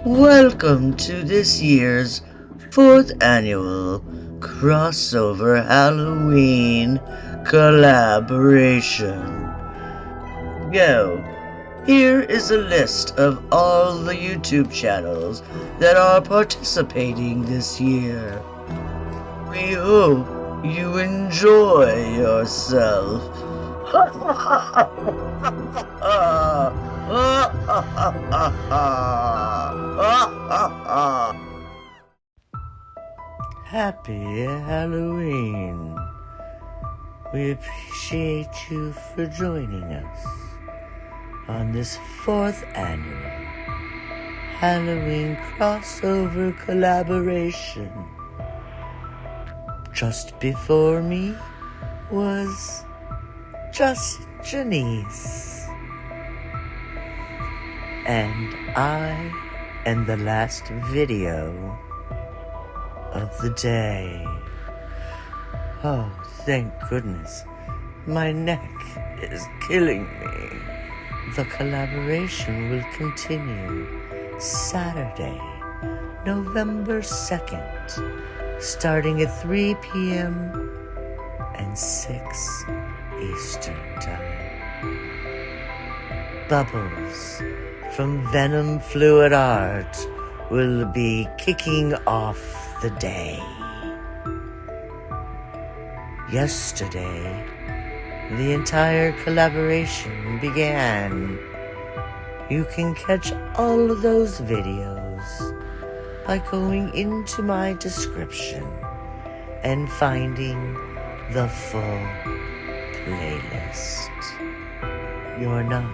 Welcome to this year's 4th annual crossover Halloween collaboration. Here is a list of all the YouTube channels that are participating this year. We hope you enjoy yourself. Happy Halloween. We appreciate you for joining us on this 4th annual Halloween crossover collaboration. Just before me was just Janese. And I am the last video of the day. Oh, thank goodness. My neck is killing me. The collaboration will continue Saturday, November 2nd, starting at 3 p.m. and 6 Eastern Time. Bubbles from Venom Fluid Art will be kicking off the day. Yesterday, the entire collaboration began. You can catch all of those videos by going into my description and finding the full playlist. You're not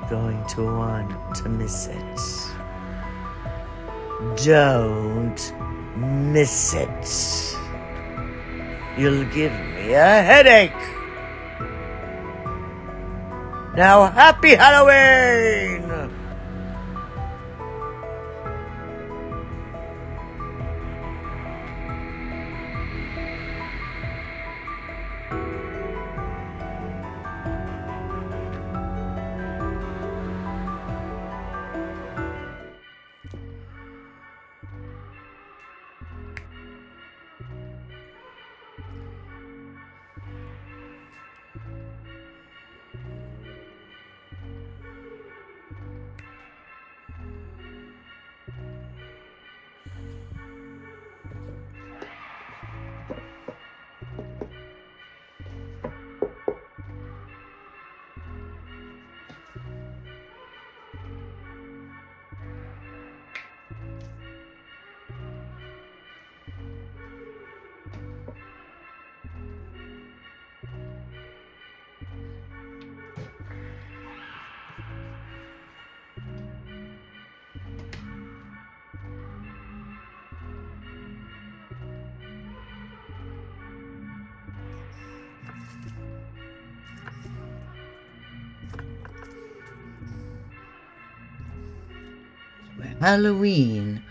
going to want to miss it. Don't miss it. You'll give me a headache. Now, happy Halloween! Halloween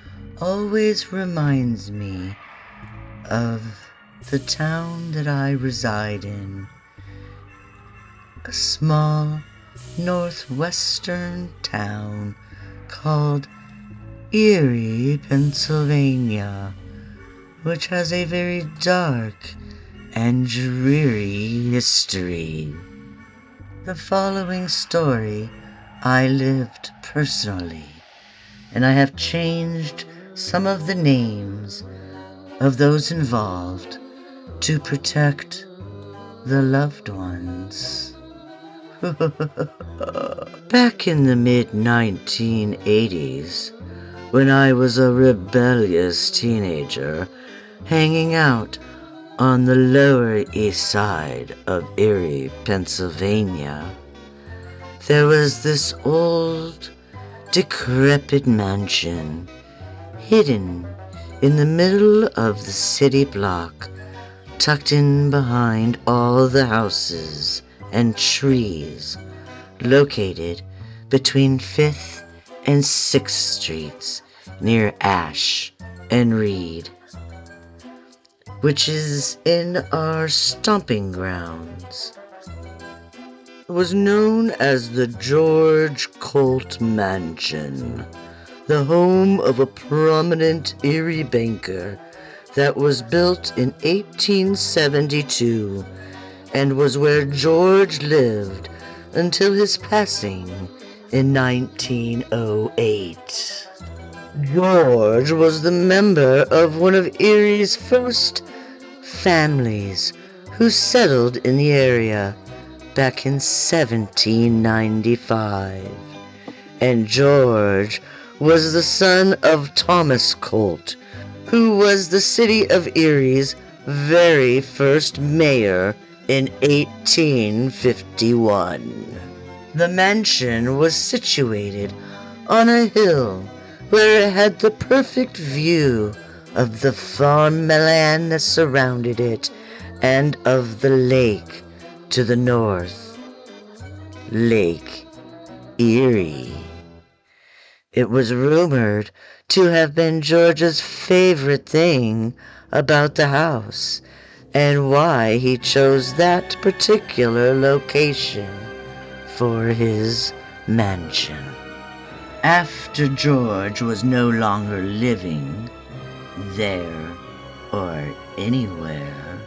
always reminds me of the town that I reside in. A small northwestern town called Erie, Pennsylvania, which has a very dark and dreary history. The following story I lived personally, and I have changed some of the names of those involved to protect the loved ones. Back in the mid-1980s, when I was a rebellious teenager hanging out on the Lower East Side of Erie, Pennsylvania, there was this old, decrepit mansion hidden in the middle of the city block, tucked in behind all the houses and trees, located between 5th and 6th Streets near Ash and Reed, which is in our stomping grounds. It was known as the George Colt Mansion, the home of a prominent Erie banker that was built in 1872 and was where George lived until his passing in 1908. George was the member of one of Erie's first families who settled in the area back in 1795. And George was the son of Thomas Colt, who was the city of Erie's very first mayor in 1851. The mansion was situated on a hill where it had the perfect view of the farmland that surrounded it and of the lake to the north, Lake Erie. It was rumored to have been George's favorite thing about the house, and why he chose that particular location for his mansion. After George was no longer living there or anywhere,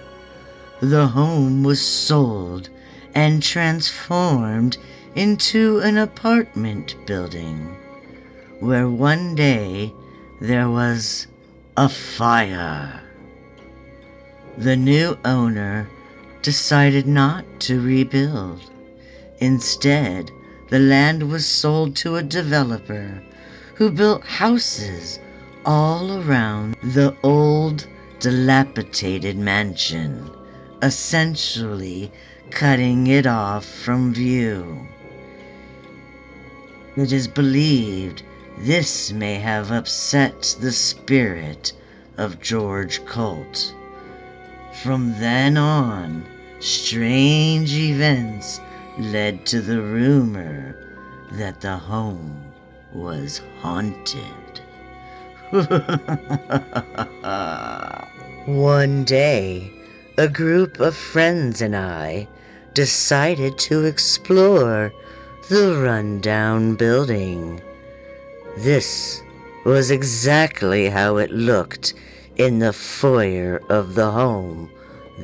the home was sold and transformed into an apartment building, where one day there was a fire. The new owner decided not to rebuild. Instead, the land was sold to a developer who built houses all around the old, dilapidated mansion, essentially cutting it off from view. It is believed this may have upset the spirit of George Colt. From then on, strange events led to the rumor that the home was haunted. One day, a group of friends and I decided to explore the rundown building. This was exactly how it looked in the foyer of the home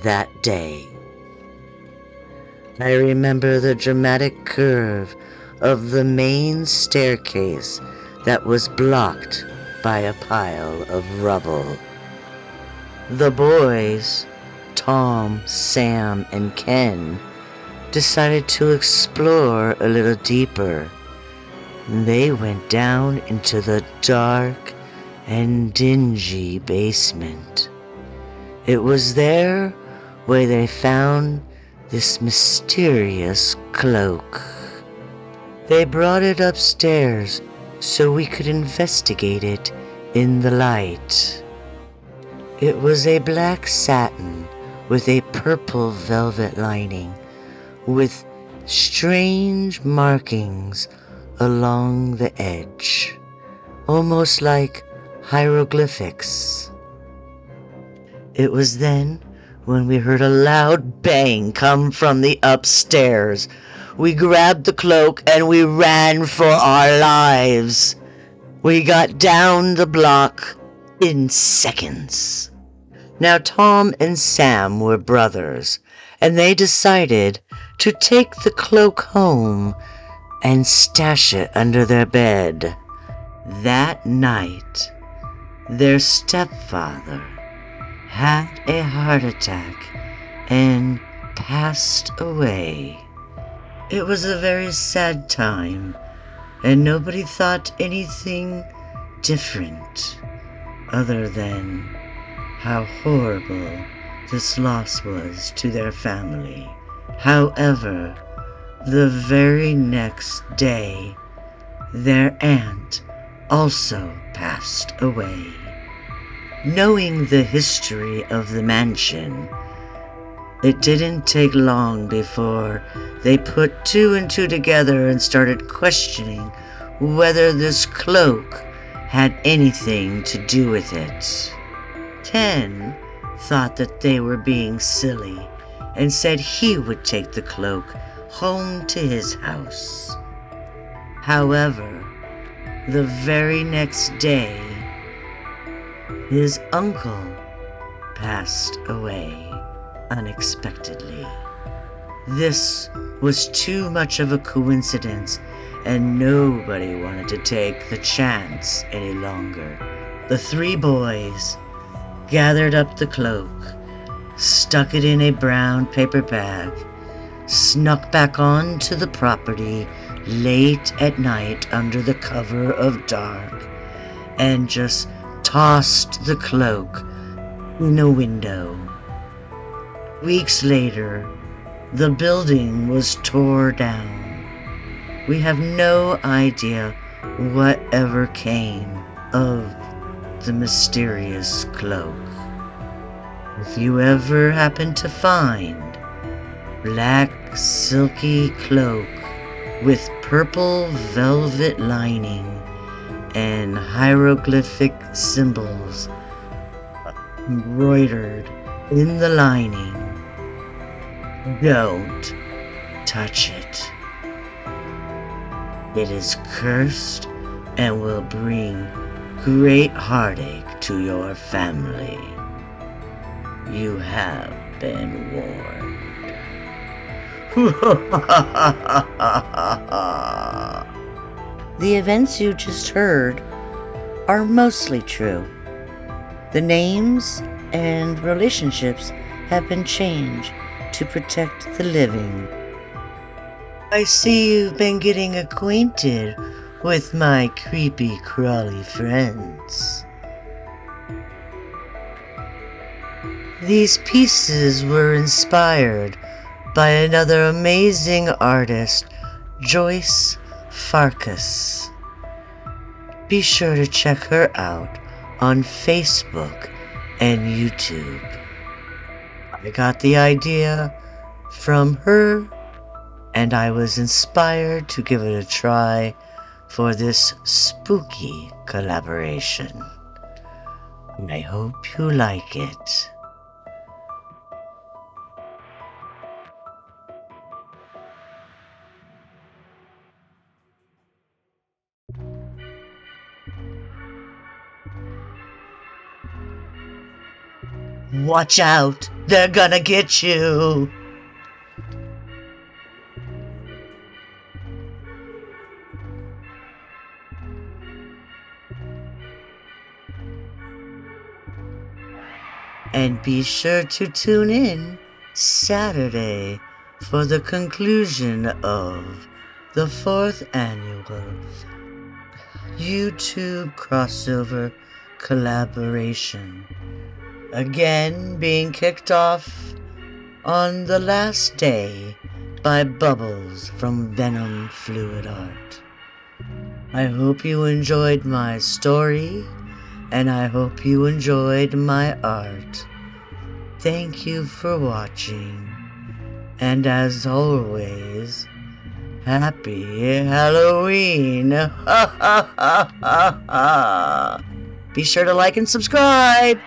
that day. I remember the dramatic curve of the main staircase that was blocked by a pile of rubble. The boys, Tom, Sam, and Ken, decided to explore a little deeper. They went down into the dark and dingy basement. It was there where they found this mysterious cloak. They brought it upstairs so we could investigate it in the light. It was a black satin with a purple velvet lining, with strange markings along the edge, almost like hieroglyphics. It was then when we heard a loud bang come from the upstairs. We grabbed the cloak and we ran for our lives. We got down the block in seconds. Now, Tom and Sam were brothers, and they decided to take the cloak home and stash it under their bed. That night, their stepfather had a heart attack and passed away. It was a very sad time, and nobody thought anything different other than how horrible this loss was to their family. However, the very next day, their aunt also passed away. Knowing the history of the mansion, it didn't take long before they put two and two together and started questioning whether this cloak had anything to do with it. Ken thought that they were being silly and said he would take the cloak home to his house. However, the very next day, his uncle passed away unexpectedly. This was too much of a coincidence, and nobody wanted to take the chance any longer. The three boys gathered up the cloak, stuck it in a brown paper bag, snuck back onto the property late at night under the cover of dark, and just tossed the cloak in a window. Weeks later, the building was torn down. We have no idea what ever came of the mysterious cloak. If you ever happen to find black silky cloak with purple velvet lining and hieroglyphic symbols embroidered in the lining, don't touch it. It is cursed and will bring great heartache to your family. You have been warned. The events you just heard are mostly true. The names and relationships have been changed to protect the living. I see you've been getting acquainted with my creepy crawly friends. These pieces were inspired by another amazing artist, Joyce Farkas. Be sure to check her out on Facebook and YouTube. I got the idea from her, and I was inspired to give it a try for this spooky collaboration. I hope you like it. Watch out! They're gonna get you! And be sure to tune in Saturday for the conclusion of the 4th annual YouTube crossover collaboration. Again being kicked off on the last day by Bubbles from Venom Fluid Art. I hope you enjoyed my story, and I hope you enjoyed my art. Thank you for watching, and as always, happy Halloween! Ha ha ha ha ha! Be sure to like and subscribe!